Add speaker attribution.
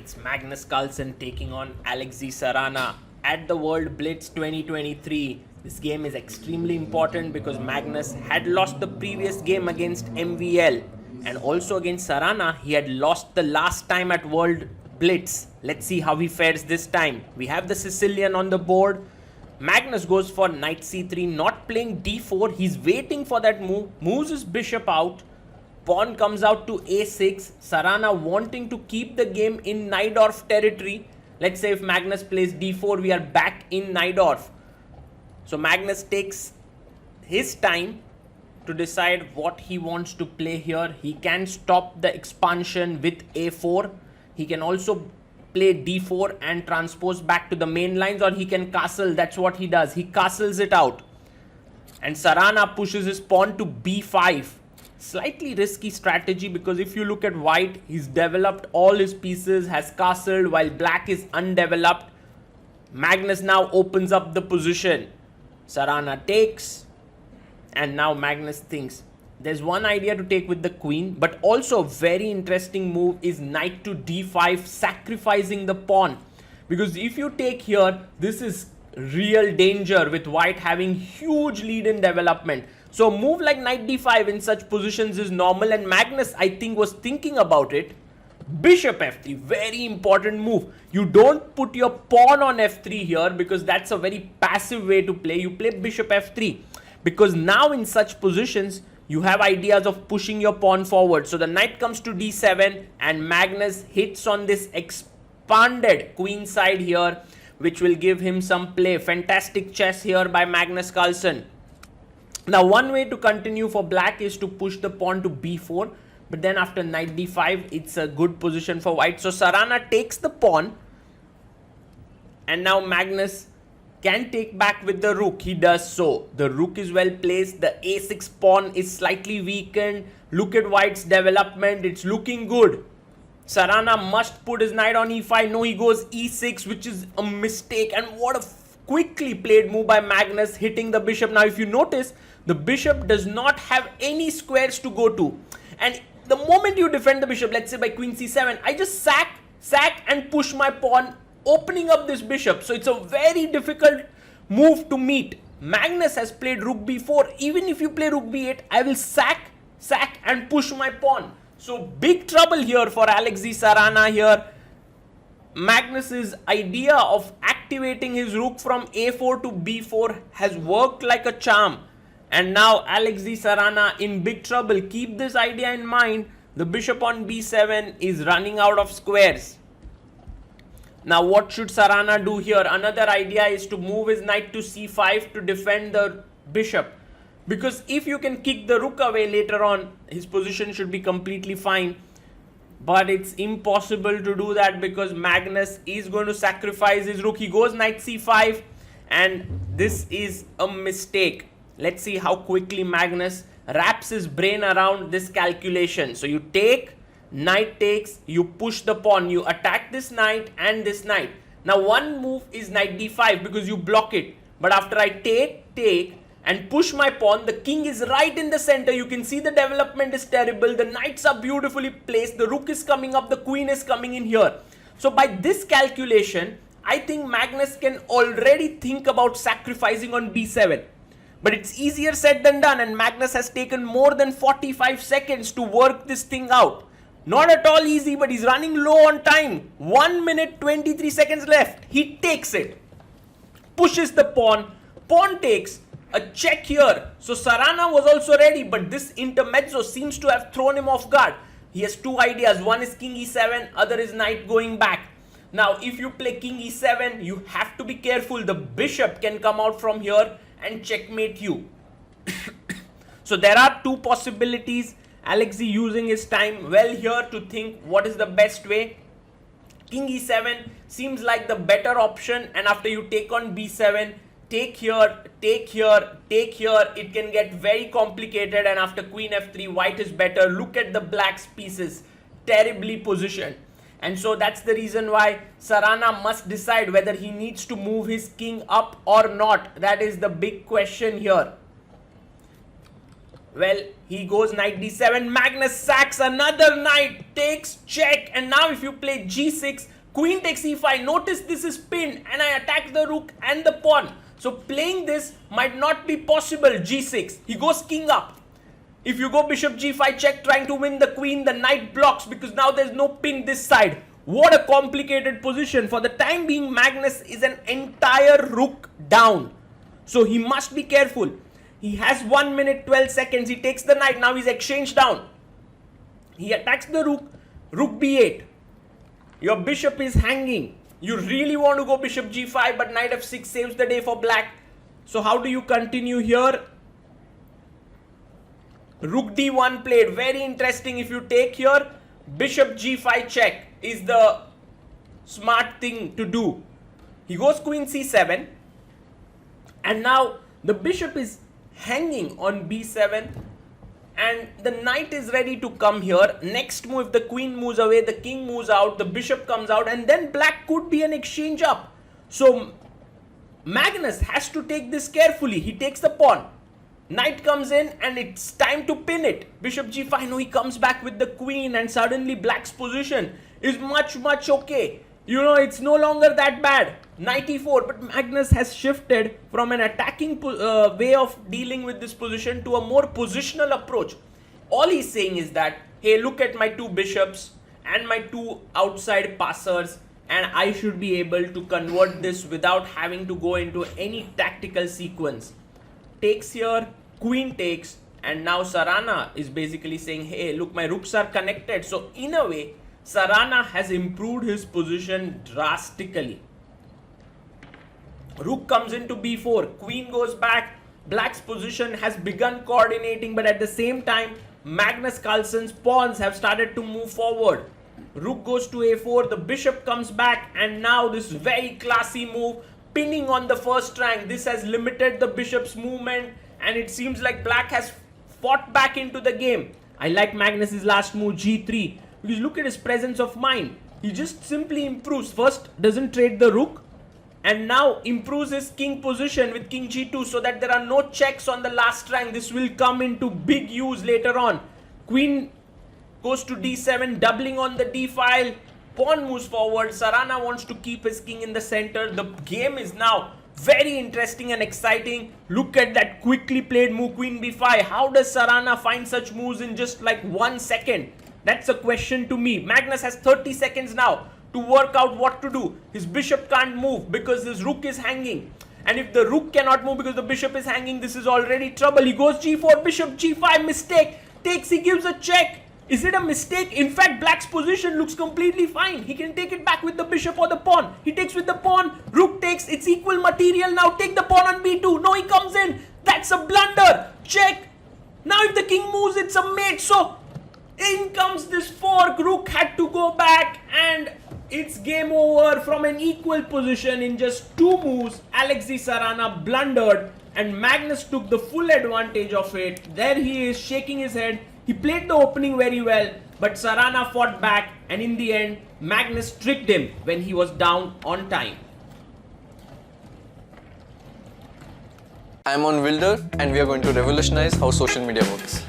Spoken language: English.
Speaker 1: It's Magnus Carlsen taking on Alexey Sarana at the World Blitz 2023. This game is extremely important because Magnus had lost the previous game against MVL, and also against Sarana he had lost the last time at World Blitz. Let's see how he fares this time. We have the Sicilian on the board. Magnus goes for knight c3, not playing d4. He's waiting for that move, moves his bishop out. Pawn comes out to a6. Sarana wanting to keep the game in Najdorf territory. Let's say if Magnus plays d4, we are back in Najdorf. So Magnus takes his time to decide what he wants to play here. He can stop the expansion with a4. He can also play d4 and transpose back to the main lines, or he can castle. That's what he does. He castles it out. And Sarana pushes his pawn to b5. Slightly risky strategy because if you look at white, he's developed all his pieces, has castled, while black is undeveloped. Magnus now opens up the position. Sarana takes, and now Magnus thinks. There's one idea to take with the queen, but also a very interesting move is knight to d5, sacrificing the pawn. Because if you take here, this is real danger with white having huge lead in development. So a move like knight d5 in such positions is normal, and Magnus, I think, was thinking about it. Bishop f3, very important move. You don't put your pawn on f3 here because that's a very passive way to play. You play bishop f3 because now in such positions, you have ideas of pushing your pawn forward. So the knight comes to d7 and Magnus hits on this expanded queen side here, which will give him some play. Fantastic chess here by Magnus Carlsen. Now one way to continue for black is to push the pawn to b4, but then after knight d5 it's a good position for white. So Sarana takes the pawn, and now Magnus can take back with the rook. He does so. The rook is well placed. The a6 pawn is slightly weakened. Look at white's development. It's looking good. Sarana must put his knight on e5. No, he goes e6, which is a mistake. And what a quickly played move by Magnus, hitting the bishop. Now if you notice, the bishop does not have any squares to go to. And the moment you defend the bishop, let's say by queen c7, I just sack and push my pawn, opening up this bishop. So it's a very difficult move to meet. Magnus has played rook b4. Even if you play rook b8, I will sack and push my pawn. So big trouble here for Alexey Sarana here. Magnus's idea of activating his rook from a4 to b4 has worked like a charm. And now Alexey Sarana in big trouble. Keep this idea in mind. The bishop on b7 is running out of squares. Now what should Sarana do here? Another idea is to move his knight to c5 to defend the bishop. Because if you can kick the rook away later on, his position should be completely fine. But it's impossible to do that because Magnus is going to sacrifice his rook. He goes knight c5, and this is a mistake. Let's see how quickly Magnus wraps his brain around this calculation. So you take, knight takes, you push the pawn, you attack this knight and this knight. Now one move is knight d5 because you block it. But after I take and push my pawn, the king is right in the center. You can see the development is terrible. The knights are beautifully placed. The rook is coming up. The queen is coming in here. So by this calculation, I think Magnus can already think about sacrificing on b7. But it's easier said than done, and Magnus has taken more than 45 seconds to work this thing out. Not at all easy, but he's running low on time. 1 minute 23 seconds left. He takes it. Pushes the pawn. Pawn takes. A check here. So Sarana was also ready, but this intermezzo seems to have thrown him off guard. He has two ideas. One is king e7, other is knight going back. Now if you play king e7, you have to be careful. The bishop can come out from here and checkmate you. So there are two possibilities. Alexey using his time well here to think what is the best way. King e7 seems like the better option, and after you take on b7, take here, it can get very complicated, and after queen f3, white is better. Look at the black's pieces, terribly positioned. And so that's the reason why Sarana must decide whether he needs to move his king up or not. That is the big question here. Well, he goes knight d7, Magnus sacks another knight, takes check, and now if you play g6, queen takes e5, notice this is pinned and I attack the rook and the pawn. So playing this might not be possible. g6, he goes king up. If you go bishop g5 check trying to win the queen, the knight blocks because now there's no pin this side. What a complicated position. For the time being, Magnus is an entire rook down. So he must be careful. He has 1 minute 12 seconds. He takes the knight. Now he's exchanged down. He attacks the rook. Rook b8. Your bishop is hanging. You really want to go bishop g5, but knight f6 saves the day for black. So how do you continue here? Rook d1 played. Very interesting. If you take here, bishop g5 check is the smart thing to do. He goes queen c7. And now the bishop is hanging on b7 and the knight is ready to come here. Next move, if the queen moves away, the king moves out, the bishop comes out, and then black could be an exchange up. So Magnus has to take this carefully. He takes the pawn. Knight comes in and it's time to pin it. Bishop g5, no, he comes back with the queen and suddenly black's position is much okay. You know, it's no longer that bad. Knight e4, but Magnus has shifted from an attacking way of dealing with this position to a more positional approach. All he's saying is that, hey, look at my two bishops and my two outside passers, and I should be able to convert this without having to go into any tactical sequence. Takes here, queen takes, and now Sarana is basically saying, hey, look, my rooks are connected. So in a way, Sarana has improved his position drastically. Rook comes into b4, queen goes back, black's position has begun coordinating, but at the same time, Magnus Carlsen's pawns have started to move forward. Rook goes to a4, the bishop comes back, and now this very classy move, pinning on the first rank. This has limited the bishop's movement, and it seems like black has fought back into the game. I like Magnus's last move, g3. Because look at his presence of mind. He just simply improves. First, doesn't trade the rook. And now improves his king position with king g2 so that there are no checks on the last rank. This will come into big use later on. Queen goes to d7, doubling on the d file. Pawn moves forward. Sarana wants to keep his king in the center. The game is now very interesting and exciting. Look at that quickly played move, queen b5. How does Sarana find such moves in just like 1 second? That's a question to me. Magnus has 30 seconds now to work out what to do. His bishop can't move because his rook is hanging. And if the rook cannot move because the bishop is hanging, this is already trouble. He goes g4, bishop g5, mistake. Takes, he gives a check. Is it a mistake? In fact, black's position looks completely fine. He can take it back with the bishop or the pawn. He takes with the pawn. Rook takes. It's equal material now. Take the pawn on b2. No, he comes in. That's a blunder. Check. Now if the king moves, it's a mate. So in comes this fork. Rook had to go back and it's game over from an equal position. In just 2 moves, Alexey Sarana blundered and Magnus took the full advantage of it. There he is shaking his head. He played the opening very well, but Sarana fought back, and in the end, Magnus tricked him when he was down on time.
Speaker 2: I'm on Wilder, and we are going to revolutionize how social media works.